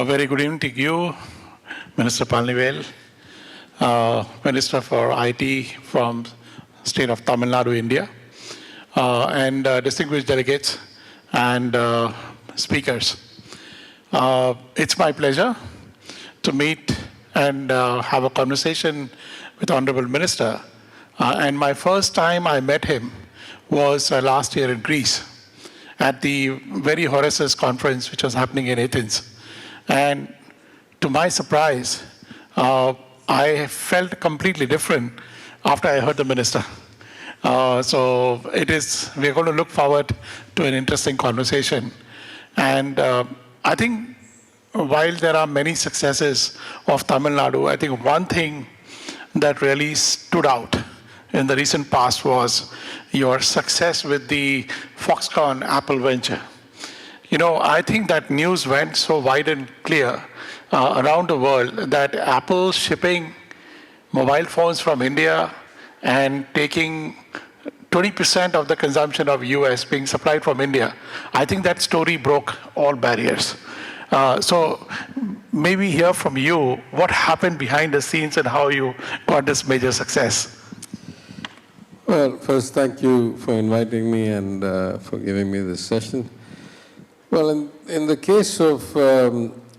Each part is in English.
Very good evening to you, Minister Palanivel, Minister for IT from state of Tamil Nadu, India, and distinguished delegates and speakers. It's my pleasure to meet and have a conversation with Honorable Minister. And my first time I met him was last year in Greece at the very Horasis conference which was happening in Athens. And to my surprise, I felt completely different after I heard the minister. So we're going to look forward to an interesting conversation. And I think while there are many successes of Tamil Nadu, I think one thing that really stood out in the recent past was your success with the Foxconn Apple venture. You know, I think that news went so wide and clear around the world that Apple shipping mobile phones from India and taking 20% of the consumption of US being supplied from India, I think that story broke all barriers. So maybe hear from you what happened behind the scenes and how you got this major success. Well, first, thank you for inviting me and for giving me this session. Well, in the case of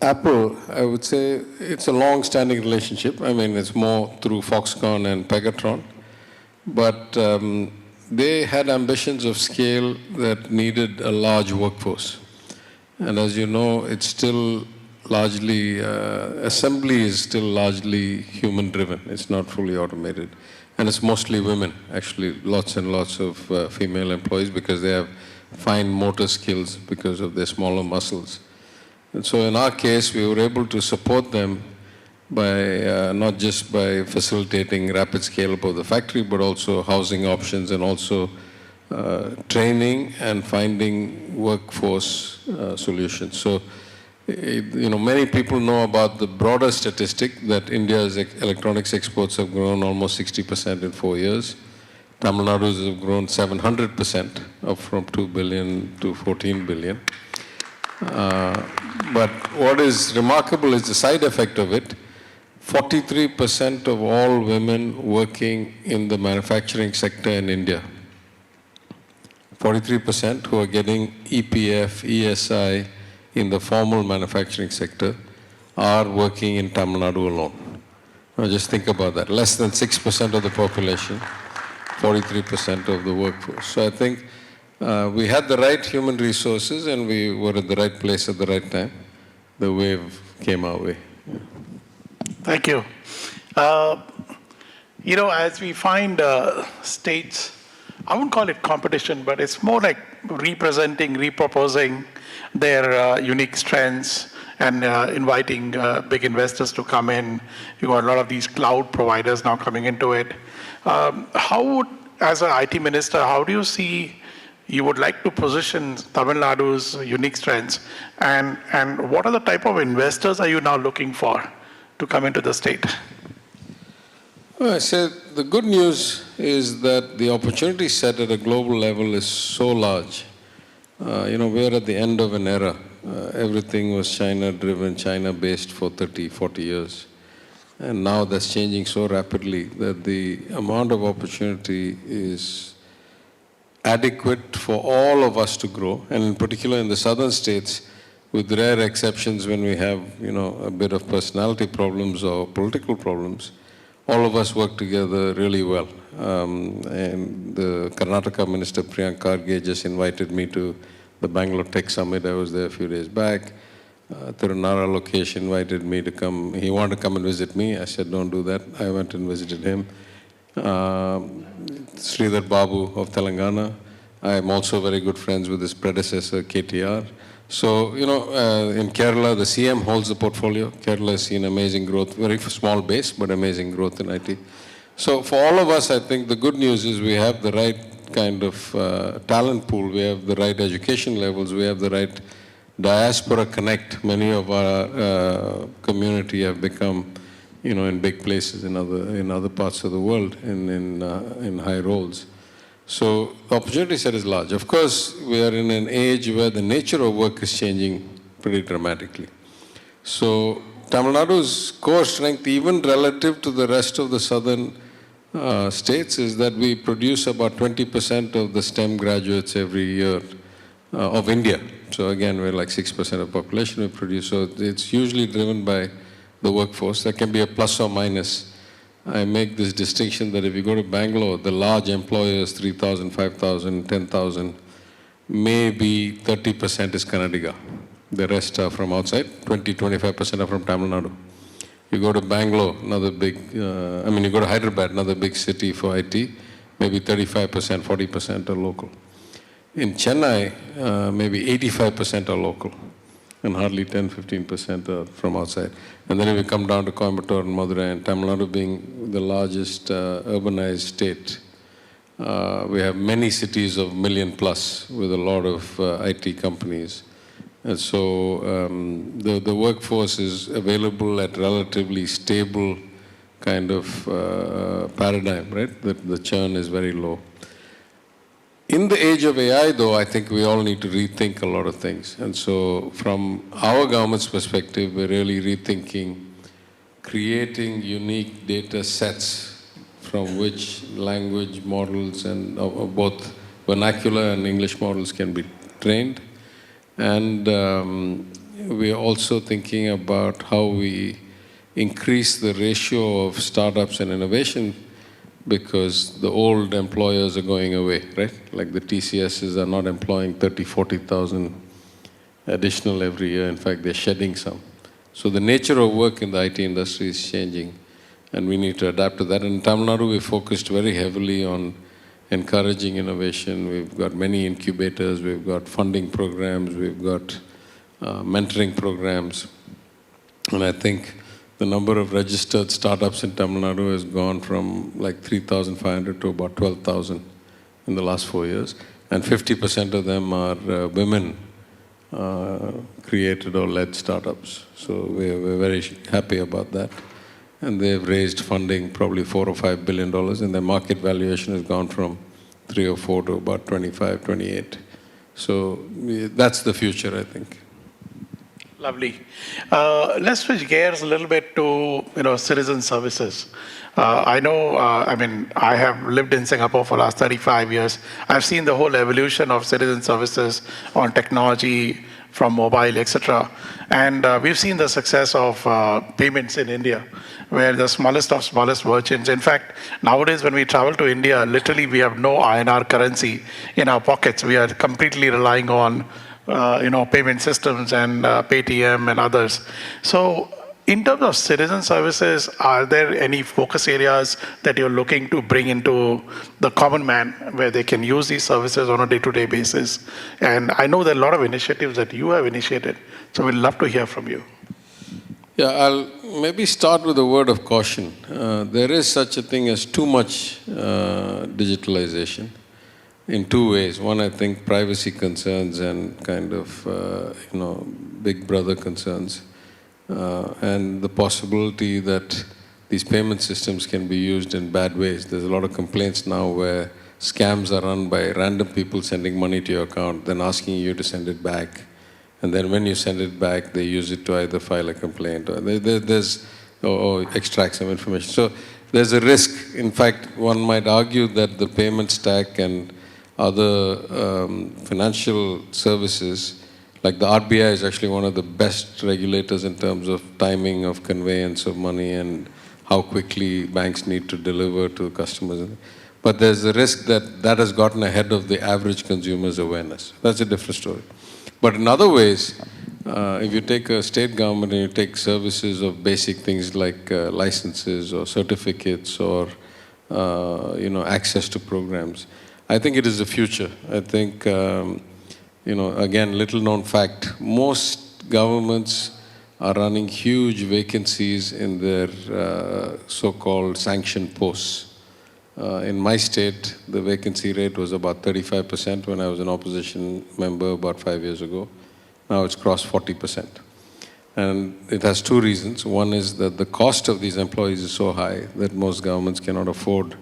Apple, I would say it's a long-standing relationship. I mean, it's more through Foxconn and Pegatron. But they had ambitions of scale that needed a large workforce. And as you know, it's still largely, assembly is still largely human-driven. It's not fully automated. And it's mostly women, actually, lots and lots of female employees because they have fine motor skills because of their smaller muscles. And so in our case, we were able to support them by not just by facilitating rapid scale-up of the factory, but also housing options and also training and finding workforce solutions. So, you know, many people know about the broader statistic that India's electronics exports have grown almost 60% in 4 years. Tamil Nadu's have grown 700%, up from 2 billion to 14 billion. But what is remarkable is the side effect of it. 43% of all women working in the manufacturing sector in India, 43% who are getting EPF, ESI in the formal manufacturing sector are working in Tamil Nadu alone. Now just think about that. Less than 6% of the population, 43% of the workforce. So I think we had the right human resources and we were at the right place at the right time. The wave came our way. Yeah. Thank you. You know, as we find states, I wouldn't call it competition, but it's more like representing, reproposing their unique strengths and inviting big investors to come in. You got a lot of these cloud providers now coming into it. How would, as an IT minister, how do you see you would like to position Tamil Nadu's unique strengths? And what are the type of investors are you now looking for to come into the state? Well, I said the good news is that the opportunity set at a global level is so large. You know, we're at the end of an era. Everything was China-driven, China-based for 30, 40 years. And now that's changing so rapidly that the amount of opportunity is adequate for all of us to grow. And in particular in the southern states, with rare exceptions when we have, you know, a bit of personality problems or political problems, all of us work together really well. And the Karnataka Minister Priyank Kharge just invited me to the Bangalore Tech Summit. I was there a few days back. Tirunara Lokesh invited me to come. He wanted to come and visit me. I said, don't do that. I went and visited him. Sridhar Babu of Telangana. I am also very good friends with his predecessor, KTR. So, you know, in Kerala, the CM holds the portfolio. Kerala has seen amazing growth, very small base, but amazing growth in IT. So for all of us, I think the good news is we have the right kind of talent pool. We have the right education levels. We have the right diaspora connect. Many of our community have become, you know, in big places in other parts of the world in high roles. So the opportunity set is large. Of course, we are in an age where the nature of work is changing pretty dramatically. So Tamil Nadu's core strength, even relative to the rest of the southern states, is that we produce about 20% of the STEM graduates every year of India. So again, we're like 6% of the population we produce. So it's usually driven by the workforce. That can be a plus or minus. I make this distinction that if you go to Bangalore, the large employers, 3,000, 5,000, 10,000, maybe 30% is Kannadiga. The rest are from outside, 25% are from Tamil Nadu. You go to Bangalore, another big, you go to Hyderabad, another big city for IT, maybe 35%, 40% are local. In Chennai, maybe 85% are local, and hardly 10, 15% are from outside. And then if you come down to Coimbatore and Madurai, and Tamil Nadu being the largest urbanized state, we have many cities of million plus with a lot of IT companies. And so the workforce is available at relatively stable kind of paradigm, right? The churn is very low. In the age of AI, though, I think we all need to rethink a lot of things. And so from our government's perspective, we're really rethinking creating unique data sets from which language models and both vernacular and English models can be trained. And we are also thinking about how we increase the ratio of startups and innovation, because the old employers are going away, right? Like the TCSs are not employing 30, 40,000 additional every year. In fact, they're shedding some. So the nature of work in the IT industry is changing, and we need to adapt to that. In Tamil Nadu, we focused very heavily on encouraging innovation. We've got many incubators, we've got funding programs, we've got mentoring programs. And I think the number of registered startups in Tamil Nadu has gone from like 3,500 to about 12,000 in the last 4 years. And 50% of them are women created or led startups. So we're very happy about that. And they've raised funding probably $4 or $5 billion, and their market valuation has gone from 3 or 4 to about 25, 28. So that's the future, I think. Lovely. Let's switch gears a little bit to citizen services. I know, I have lived in Singapore for the last 35 years. I've seen the whole evolution of citizen services on technology, from mobile, etc. And we've seen the success of payments in India, where the smallest of smallest merchants. In fact, nowadays when we travel to India, literally we have no INR currency in our pockets. We are completely relying on payment systems and Paytm and others. So in terms of citizen services, are there any focus areas that you're looking to bring into the common man where they can use these services on a day-to-day basis? And I know there are a lot of initiatives that you have initiated, so we'd love to hear from you. Yeah, I'll maybe start with a word of caution. There is such a thing as too much digitalization in two ways. One, I think privacy concerns and kind of, big brother concerns. And the possibility that these payment systems can be used in bad ways. There's a lot of complaints now where scams are run by random people sending money to your account, then asking you to send it back. And then when you send it back, they use it to either file a complaint or extract some information. So there's a risk. In fact, one might argue that the payment stack and other financial services, like the RBI is actually one of the best regulators in terms of timing of conveyance of money and how quickly banks need to deliver to customers. But there's a risk that that has gotten ahead of the average consumer's awareness. That's a different story. But in other ways, if you take a state government and you take services of basic things like licenses or certificates or access to programs, I think it is the future. I think, again, little known fact, most governments are running huge vacancies in their so-called sanctioned posts. In my state, the vacancy rate was about 35% when I was an opposition member about 5 years ago. Now it's crossed 40%. And it has two reasons. One is that the cost of these employees is so high that most governments cannot afford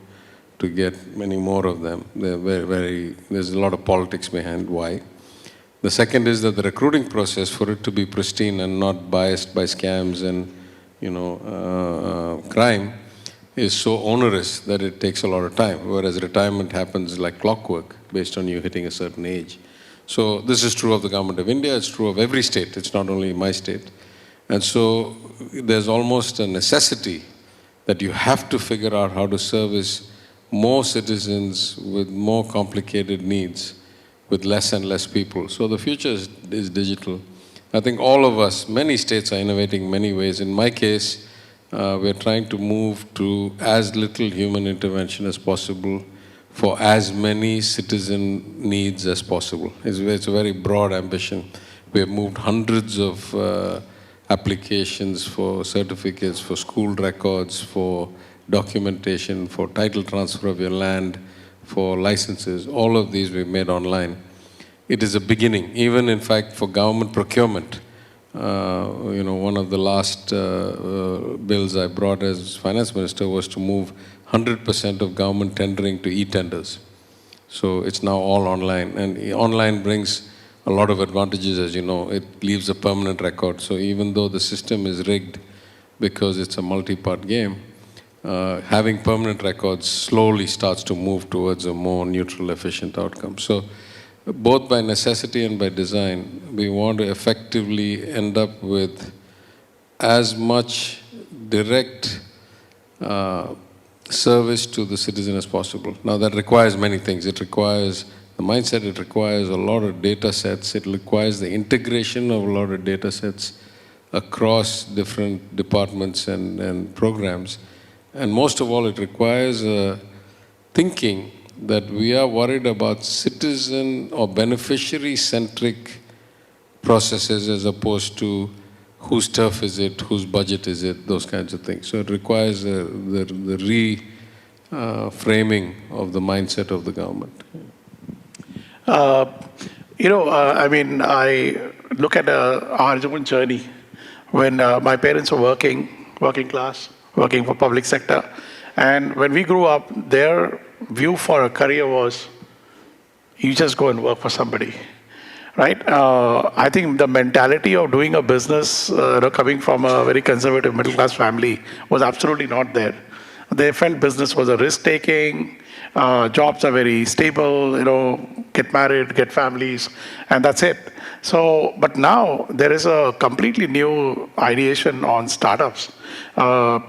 to get many more of them. They're there's a lot of politics behind why. The second is that the recruiting process, for it to be pristine and not biased by scams and crime, is so onerous that it takes a lot of time, whereas retirement happens like clockwork based on you hitting a certain age. So this is true of the government of India, it's true of every state, it's not only my state. And so there's almost a necessity that you have to figure out how to service more citizens with more complicated needs, with less and less people. So the future is digital. I think all of us, many states are innovating in many ways. In my case, we're trying to move to as little human intervention as possible for as many citizen needs as possible. It's a very broad ambition. We have moved hundreds of applications for certificates, for school records, for documentation, for title transfer of your land, for licenses. All of these we've made online. It is a beginning. Even in fact for government procurement, one of the last bills I brought as finance minister was to move 100% of government tendering to e-tenders. So it's now all online, and online brings a lot of advantages, as you know. It leaves a permanent record. So even though the system is rigged because it's a multi-part game, having permanent records slowly starts to move towards a more neutral, efficient outcome. So both by necessity and by design, we want to effectively end up with as much direct service to the citizen as possible. Now that requires many things. It requires the mindset, it requires a lot of data sets, it requires the integration of a lot of data sets across different departments and programs. And most of all, it requires thinking that we are worried about citizen or beneficiary-centric processes as opposed to whose turf is it, whose budget is it, those kinds of things. So it requires the reframing of the mindset of the government. I look at our own journey when my parents were working class, working for public sector. And when we grew up, their view for a career was, you just go and work for somebody, right? I think the mentality of doing a business, coming from a very conservative middle-class family, was absolutely not there. They felt business was a risk-taking, jobs are very stable, get married, get families, and that's it. So, but now there is a completely new ideation on startups.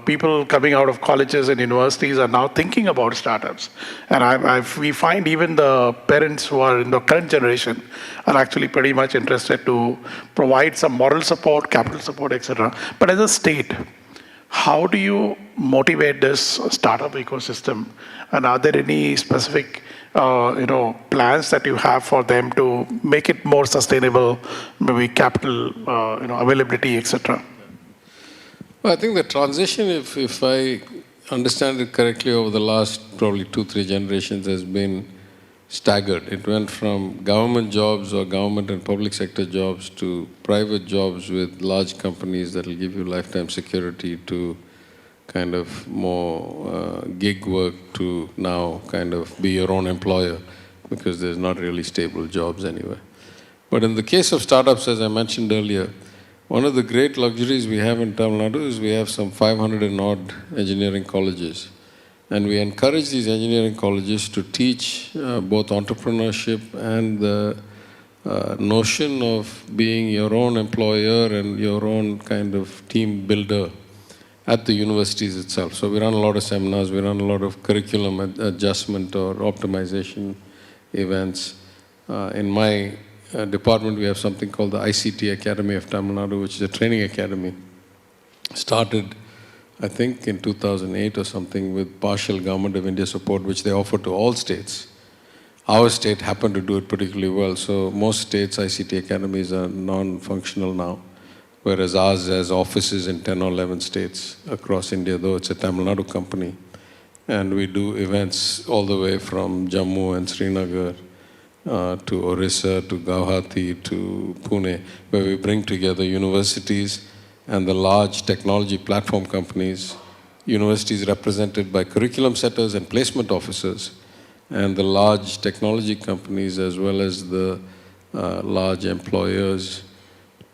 People coming out of colleges and universities are now thinking about startups. And we find even the parents who are in the current generation are actually pretty much interested to provide some moral support, capital support, etc. But as a state, how do you motivate this startup ecosystem? And are there any specific plans that you have for them to make it more sustainable, maybe capital, availability, etc.? Well, I think the transition, if I understand it correctly, over the last probably 2-3 generations has been staggered. It went from government jobs or government and public sector jobs to private jobs with large companies that will give you lifetime security to kind of more gig work to now kind of be your own employer because there's not really stable jobs anywhere. But in the case of startups, as I mentioned earlier, one of the great luxuries we have in Tamil Nadu is we have some 500 and odd engineering colleges. And we encourage these engineering colleges to teach both entrepreneurship and the notion of being your own employer and your own kind of team builder at the universities itself. So we run a lot of seminars, we run a lot of curriculum adjustment or optimization events. In my department, we have something called the ICT Academy of Tamil Nadu, which is a training academy. Started, I think, in 2008 or something with partial Government of India support, which they offer to all states. Our state happened to do it particularly well. So most states' ICT academies are non-functional now, whereas ours has offices in 10 or 11 states across India, though it's a Tamil Nadu company. And we do events all the way from Jammu and Srinagar to Orissa, to Guwahati, to Pune, where we bring together universities and the large technology platform companies, universities represented by curriculum setters and placement officers, and the large technology companies as well as the large employers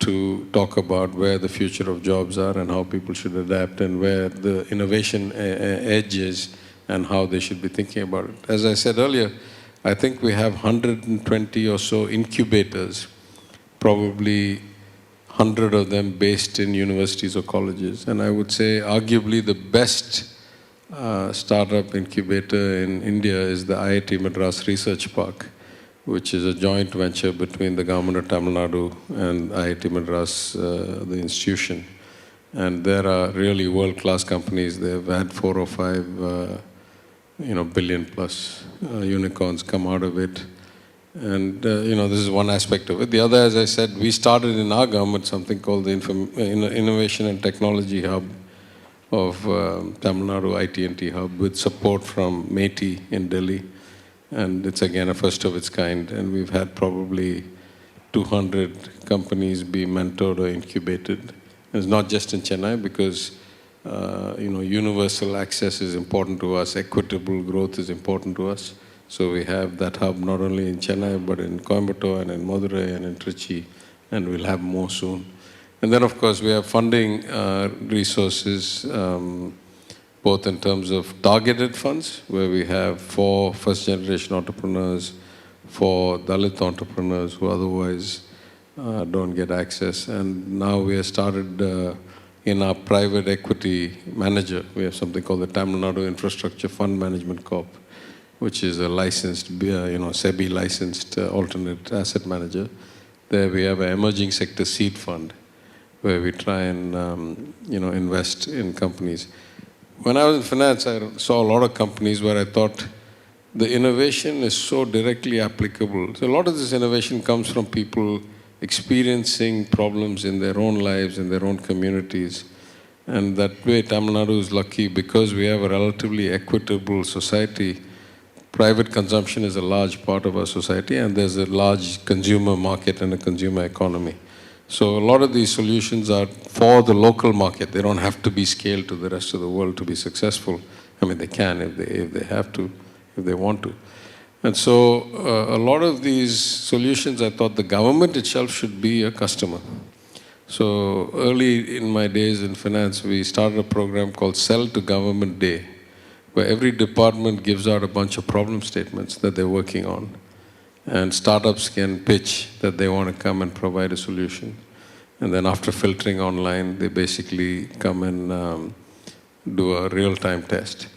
to talk about where the future of jobs are and how people should adapt and where the innovation edge is and how they should be thinking about it. As I said earlier, I think we have 120 or so incubators, probably 100 of them based in universities or colleges. And I would say arguably the best startup incubator in India is the IIT Madras Research Park, which is a joint venture between the government of Tamil Nadu and IIT Madras, the institution. And there are really world-class companies. They've had 4 or 5, billion plus unicorns come out of it. And, this is one aspect of it. The other, as I said, we started in our government something called the Innovation and Technology Hub of Tamil Nadu IT&T Hub with support from METI in Delhi. And it's again a first of its kind. And we've had probably 200 companies be mentored or incubated. And it's not just in Chennai because, universal access is important to us. Equitable growth is important to us. So we have that hub not only in Chennai, but in Coimbatore and in Madurai and in Trichy, and we'll have more soon. And then, of course, we have funding resources, both in terms of targeted funds, where we have 4 first-generation entrepreneurs, 4 Dalit entrepreneurs who otherwise don't get access. And now we have started in our private equity manager, we have something called the Tamil Nadu Infrastructure Fund Management Corp, which is a licensed, SEBI-licensed alternate asset manager. There we have an emerging sector seed fund, where we try and invest in companies. When I was in finance, I saw a lot of companies where I thought the innovation is so directly applicable. So a lot of this innovation comes from people experiencing problems in their own lives, in their own communities. And that way, Tamil Nadu is lucky because we have a relatively equitable society. Private consumption is a large part of our society, and there's a large consumer market and a consumer economy. So a lot of these solutions are for the local market. They don't have to be scaled to the rest of the world to be successful. I mean, they can if they have to, if they want to. And so a lot of these solutions, I thought the government itself should be a customer. So early in my days in finance, we started a program called Sell to Government Day, where every department gives out a bunch of problem statements that they're working on. And startups can pitch that they want to come and provide a solution. And then after filtering online, they basically come and do a real-time test.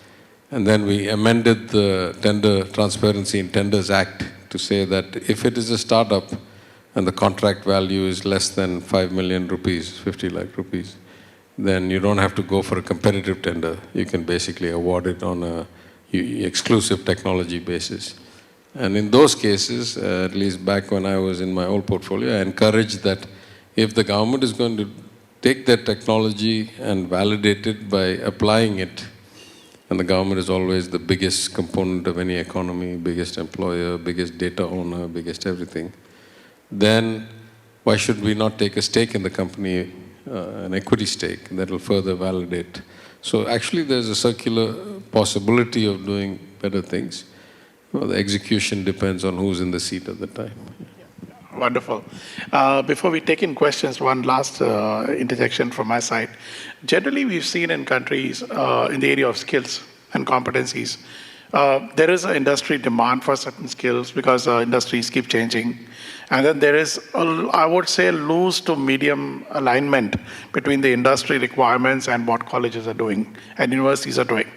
And then we amended the Tender Transparency in Tenders Act to say that if it is a startup and the contract value is less than 5 million rupees, 50 lakh rupees, then you don't have to go for a competitive tender. You can basically award it on an exclusive technology basis. And in those cases, at least back when I was in my old portfolio, I encouraged that if the government is going to take that technology and validate it by applying it, and the government is always the biggest component of any economy, biggest employer, biggest data owner, biggest everything, then why should we not take a stake in the company, an equity stake that will further validate? So actually there's a circular possibility of doing better things. Well, the execution depends on who's in the seat at the time. Wonderful. Before we take in questions, one last interjection from my side. Generally, we've seen in countries in the area of skills and competencies, there is an industry demand for certain skills because industries keep changing. And then there is, I would say, loose to medium alignment between the industry requirements and what colleges are doing and universities are doing.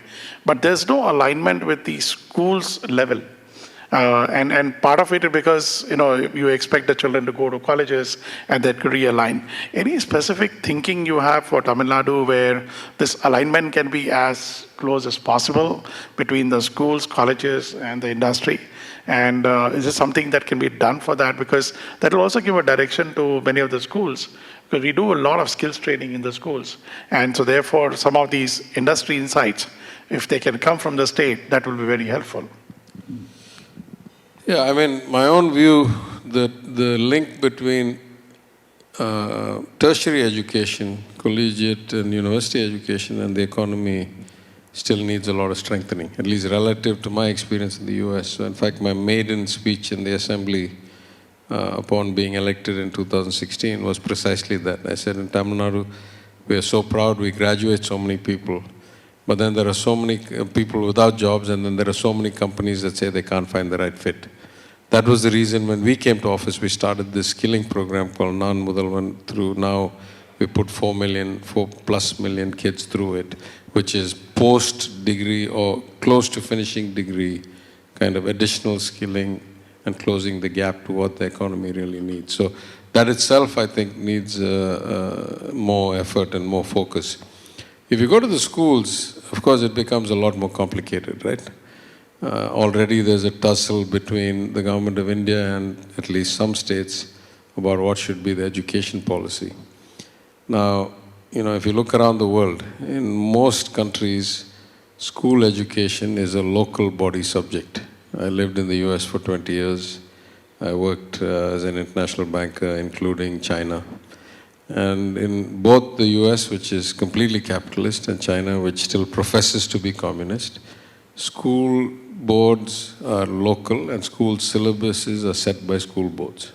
But there's no alignment with the schools level. And part of it is because, you expect the children to go to colleges and that could realign. Any specific thinking you have for Tamil Nadu where this alignment can be as close as possible between the schools, colleges, and the industry? And is this something that can be done for that? Because that will also give a direction to many of the schools, because we do a lot of skills training in the schools. And so therefore, some of these industry insights, if they can come from the state, that will be very helpful. Yeah, I mean, my own view, the link between tertiary education, collegiate and university education and the economy still needs a lot of strengthening, at least relative to my experience in the US. So in fact, my maiden speech in the assembly upon being elected in 2016 was precisely that. I said, in Tamil Nadu, we are so proud, we graduate so many people, but then there are so many people without jobs, and then there are so many companies that say they can't find the right fit. That was the reason when we came to office, we started this skilling program called Nan Mudalvan. Through now, we put 4 plus million kids through it, which is post-degree or close to finishing degree, kind of additional skilling and closing the gap to what the economy really needs. So that itself, I think, needs more effort and more focus. If you go to the schools, of course, it becomes a lot more complicated, right? Already there's a tussle between the government of India and at least some states about what should be the education policy. Now, if you look around the world, in most countries, school education is a local body subject. I lived in the US for 20 years. I worked as an international banker, including China. And in both the US, which is completely capitalist, and China, which still professes to be communist, school boards are local and school syllabuses are set by school boards.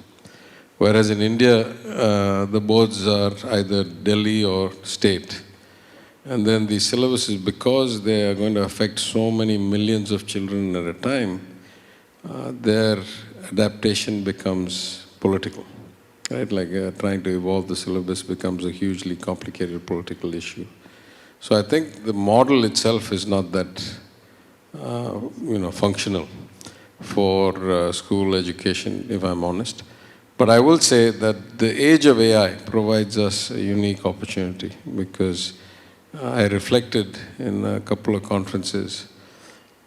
Whereas in India, the boards are either Delhi or state. And then the syllabuses, because they are going to affect so many millions of children at a time, their adaptation becomes political. Right? Like trying to evolve the syllabus becomes a hugely complicated political issue. So I think the model itself is not that functional for school education, if I'm honest. But I will say that the age of AI provides us a unique opportunity, because I reflected in a couple of conferences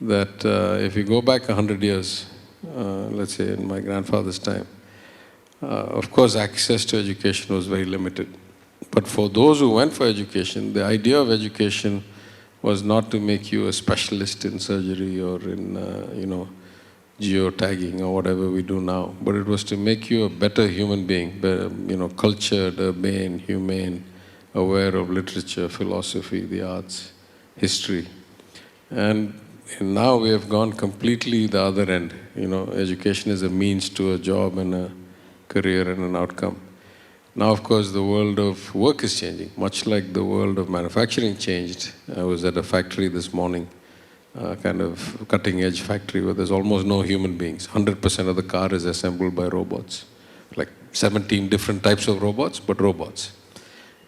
that if you go back 100 years, let's say in my grandfather's time, of course access to education was very limited. But for those who went for education, the idea of education was not to make you a specialist in surgery or in, geotagging or whatever we do now, but it was to make you a better human being, cultured, urbane, humane, aware of literature, philosophy, the arts, history. And now we have gone completely the other end. Education is a means to a job and a career and an outcome. Now, of course, the world of work is changing, much like the world of manufacturing changed. I was at a factory this morning, kind of cutting-edge factory where there's almost no human beings. 100% of the car is assembled by robots, like 17 different types of robots, but robots.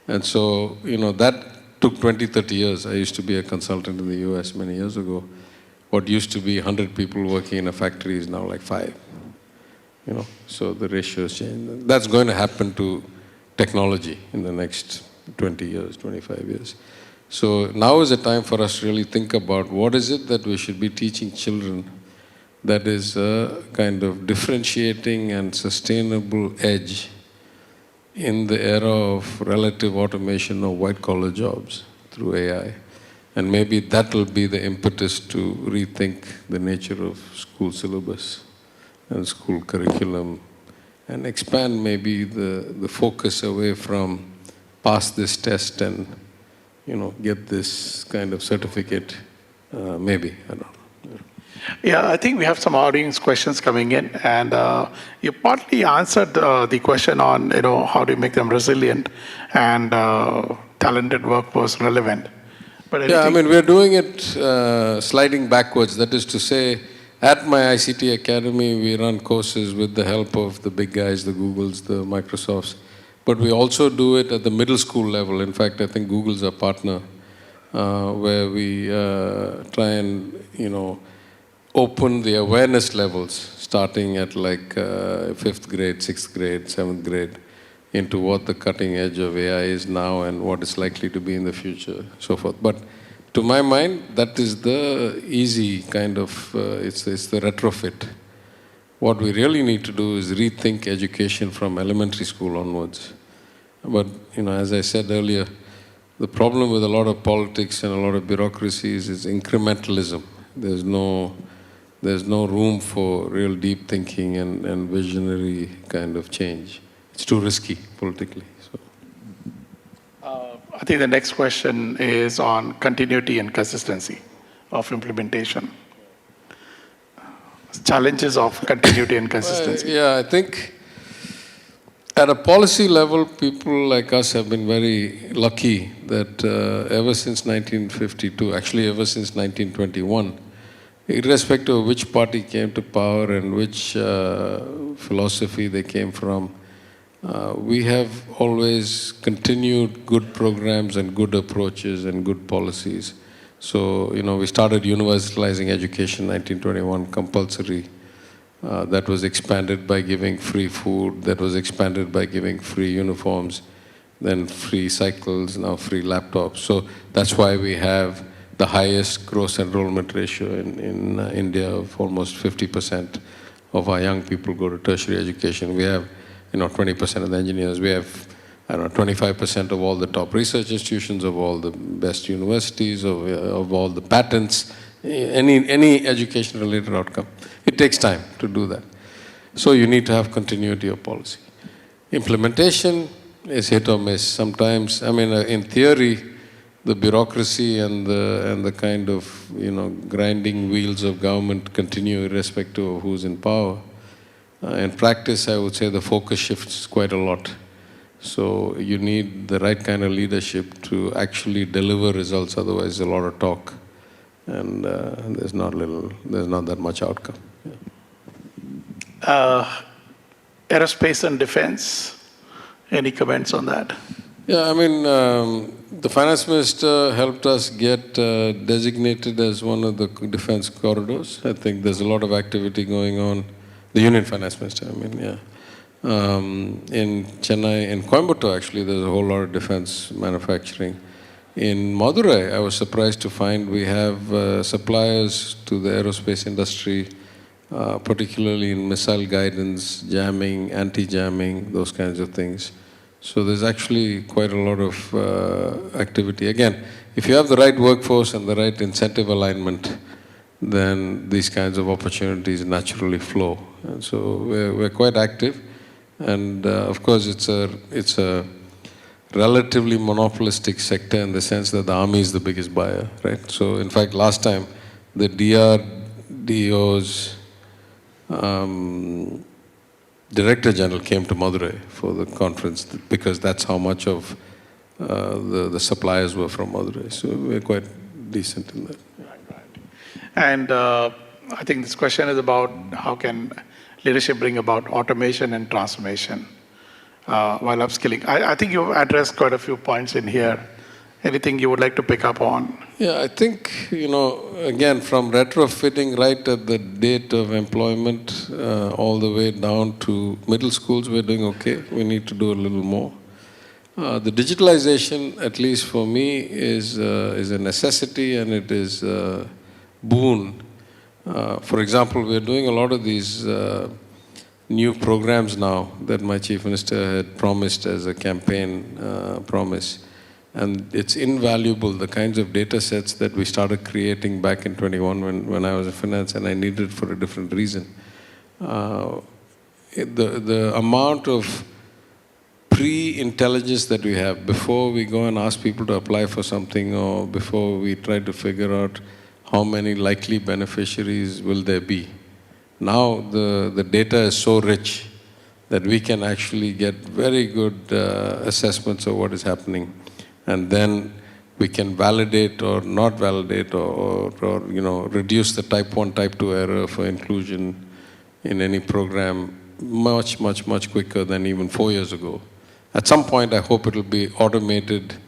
And so, that took 20, 30 years. I used to be a consultant in the US many years ago. What used to be 100 people working in a factory is now like 5. So the ratios change. That's going to happen to technology in the next 20 years, 25 years. So now is the time for us to really think about what is it that we should be teaching children that is a kind of differentiating and sustainable edge in the era of relative automation of white-collar jobs through AI. And maybe that will be the impetus to rethink the nature of school syllabus and school curriculum and expand maybe the focus away from pass this test and get this kind of certificate, maybe, I don't know. Yeah, I think we have some audience questions coming in, and you partly answered the question on, how do you make them resilient and talented workforce relevant. But yeah, we're doing it sliding backwards. That is to say, at my ICT Academy, we run courses with the help of the big guys, the Googles, the Microsofts. But we also do it at the middle school level. In fact, I think Google's our partner, where we try and, open the awareness levels, starting at like 5th grade, 6th grade, 7th grade, into what the cutting edge of AI is now and what it's likely to be in the future, so forth. But to my mind, that is the easy kind of, it's the retrofit. What we really need to do is rethink education from elementary school onwards. But, as I said earlier, the problem with a lot of politics and a lot of bureaucracies is incrementalism. There's no room for real deep thinking and visionary kind of change. It's too risky politically. So. I think the next question is on continuity and consistency of implementation. Challenges of continuity and consistency. Yeah, I think At a policy level, people like us have been very lucky that ever since 1952, actually ever since 1921, irrespective of which party came to power and which philosophy they came from, we have always continued good programs and good approaches and good policies. So, we started universalizing education in 1921, compulsory. That was expanded by giving free food, that was expanded by giving free uniforms, then free cycles, now free laptops. So that's why we have the highest gross enrollment ratio in India of almost 50% of our young people go to tertiary education. We have 20% of the engineers. We have, 25% of all the top research institutions, of all the best universities, of all the patents, any education-related outcome. It takes time to do that. So you need to have continuity of policy. Implementation is hit or miss. Sometimes, in theory, the bureaucracy and the kind of, grinding wheels of government continue irrespective of who's in power. In practice, I would say the focus shifts quite a lot. So you need the right kind of leadership to actually deliver results, otherwise a lot of talk. And there's not that much outcome. Yeah. Aerospace and defense, any comments on that? Yeah, the finance minister helped us get designated as one of the defense corridors. I think there's a lot of activity going on. The union finance minister, in Chennai, in Coimbatore actually, there's a whole lot of defense manufacturing. In Madurai, I was surprised to find we have suppliers to the aerospace industry, particularly in missile guidance, jamming, anti-jamming, those kinds of things. So there's actually quite a lot of activity. Again, if you have the right workforce and the right incentive alignment, then these kinds of opportunities naturally flow. And so we're quite active. And of course, it's a relatively monopolistic sector in the sense that the army is the biggest buyer, right? So in fact, last time, the DRDO's Director General came to Madurai for the conference because that's how much of the suppliers were from Madurai. So we're quite decent in that. Right. And I think this question is about how can leadership bring about automation and transformation while upskilling. I think you've addressed quite a few points in here. Anything you would like to pick up on? Yeah, I think, again, from retrofitting right at the date of employment all the way down to middle schools, we're doing okay. We need to do a little more. The digitalization, at least for me, is a necessity and it is a boon. For example, we're doing a lot of these new programs now that my Chief Minister had promised as a campaign promise. And it's invaluable, the kinds of data sets that we started creating back in 21 when I was in finance and I needed it for a different reason. The amount of pre-intelligence that we have before we go and ask people to apply for something or before we try to figure out how many likely beneficiaries will there be. Now the data is so rich that we can actually get very good assessments of what is happening. And then we can validate or not validate or reduce the type 1, type 2 error for inclusion in any program much, much, much quicker than even 4 years ago. At some point, I hope it will be automated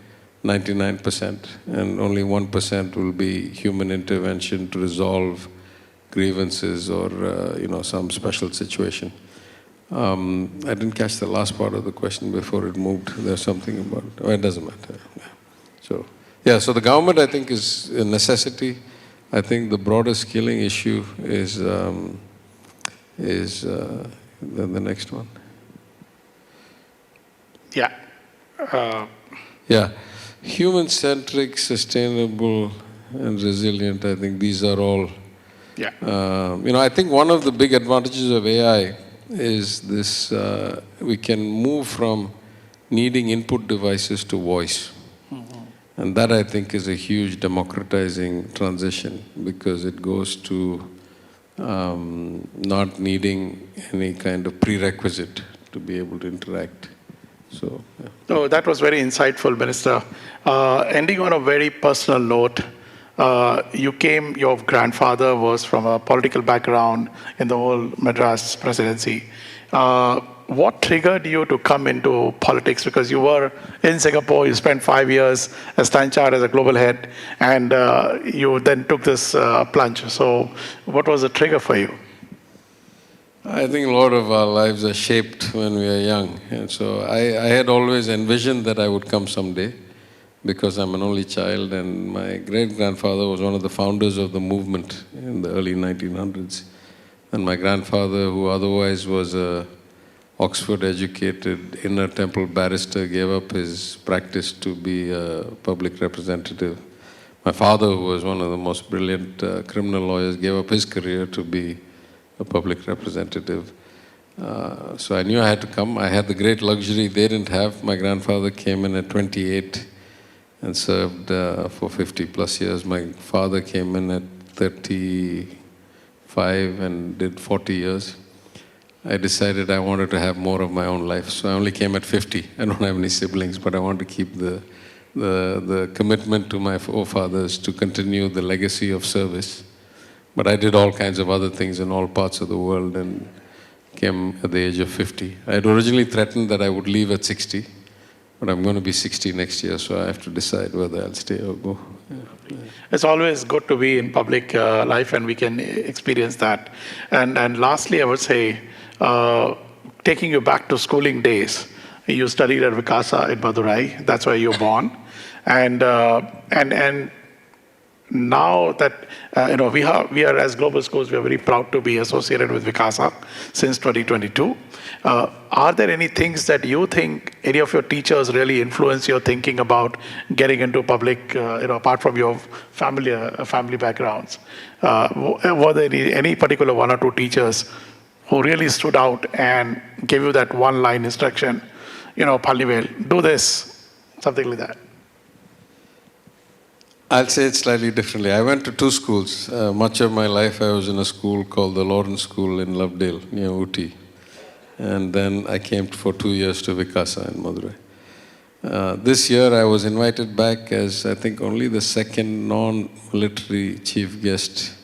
99% and only 1% will be human intervention to resolve grievances or some special situation. I didn't catch the last part of the question before it moved. There's something about, it doesn't matter. Yeah. So the government, I think, is a necessity. I think the broader skilling issue is the next one. Yeah. Yeah. Human-centric, sustainable, and resilient, I think these are all. Yeah. I think one of the big advantages of AI is this, we can move from needing input devices to voice. Mm-hmm. And that, I think, is a huge democratizing transition because it goes to not needing any kind of prerequisite to be able to interact. So, yeah. No, that was very insightful, Minister. Ending on a very personal note, your grandfather was from a political background in the whole Madras presidency. What triggered you to come into politics? Because you were in Singapore, you spent 5 years as Tanchar as a global head, and you then took this plunge. So what was the trigger for you? I think a lot of our lives are shaped when we are young. And so I had always envisioned that I would come someday, because I'm an only child, and my great-grandfather was one of the founders of the movement in the early 1900s. And my grandfather, who otherwise was a Oxford-educated Inner Temple barrister, gave up his practice to be a public representative. My father, who was one of the most brilliant criminal lawyers, gave up his career to be a public representative. So I knew I had to come. I had the great luxury they didn't have. My grandfather came in at 28 and served for 50 plus years. My father came in at 35 and did 40 years. I decided I wanted to have more of my own life, so I only came at 50. I don't have any siblings, but I want to keep the commitment to my forefathers to continue the legacy of service. But I did all kinds of other things in all parts of the world and came at the age of 50. I had originally threatened that I would leave at 60, but I'm going to be 60 next year, so I have to decide whether I'll stay or go. Yeah. It's always good to be in public life, and we can experience that. And lastly, I would say, taking you back to schooling days, you studied at Vikasa in Madurai. That's where you were born, and now that we are as global schools, we are very proud to be associated with Vikasa since 2022. Are there any things that you think any of your teachers really influence your thinking about getting into public, apart from your family backgrounds? Were there any particular one or two teachers who really stood out and gave you that one-line instruction, Palanivel, do this, something like that? I'll say it slightly differently. I went to two schools. Much of my life I was in a school called the Lawrence School in Lovedale, near Ooty. And then I came for 2 years to Vikasa in Madurai. This year I was invited back as, I think, only the second non-military chief guest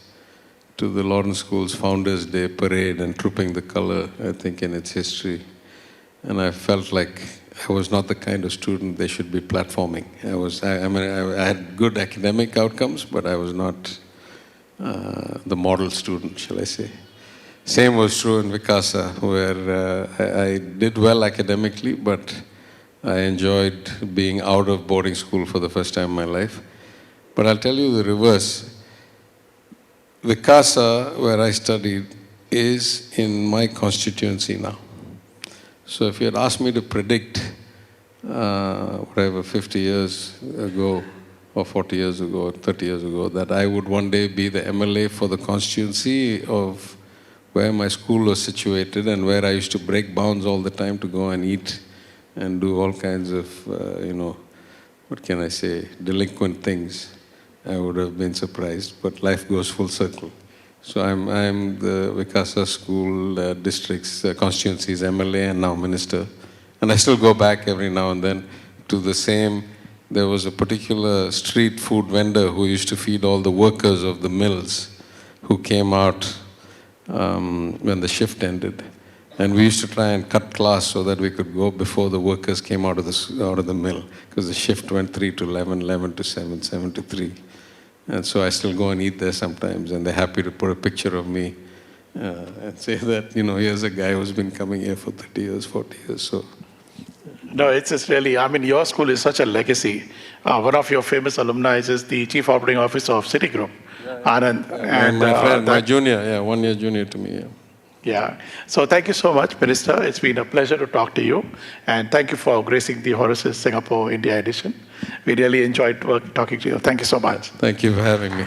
to the Lawrence School's Founders' Day parade and Trooping the Color, I think, in its history. And I felt like I was not the kind of student they should be platforming. I had good academic outcomes, but I was not the model student, shall I say. Same was true in Vikasa, where I did well academically, but I enjoyed being out of boarding school for the first time in my life. But I'll tell you the reverse. Vikasa, where I studied, is in my constituency now. So if you had asked me to predict, 50 years ago, or 40 years ago, or 30 years ago, that I would one day be the MLA for the constituency of where my school was situated and where I used to break bounds all the time to go and eat and do all kinds of, what can I say, delinquent things, I would have been surprised. But life goes full circle. So I'm the Vikasa School District's constituency's MLA and now Minister. And I still go back every now and then to the same. There was a particular street food vendor who used to feed all the workers of the mills who came out when the shift ended. And we used to try and cut class so that we could go before the workers came out of the mill, because the shift went 3 to 11, 11 to 7, 7 to 3. And so I still go and eat there sometimes, and they're happy to put a picture of me and say that, here's a guy who's been coming here for 30 years, 40 years. So. No, it's really, your school is such a legacy. One of your famous alumni is the Chief Operating Officer of Citigroup, Anand. And my friend, my junior, 1 year junior to me, Yeah. So thank you so much, Minister. It's been a pleasure to talk to you. And thank you for gracing the Horasis Singapore India edition. We really enjoyed talking to you. Thank you so much. Thank you for having me.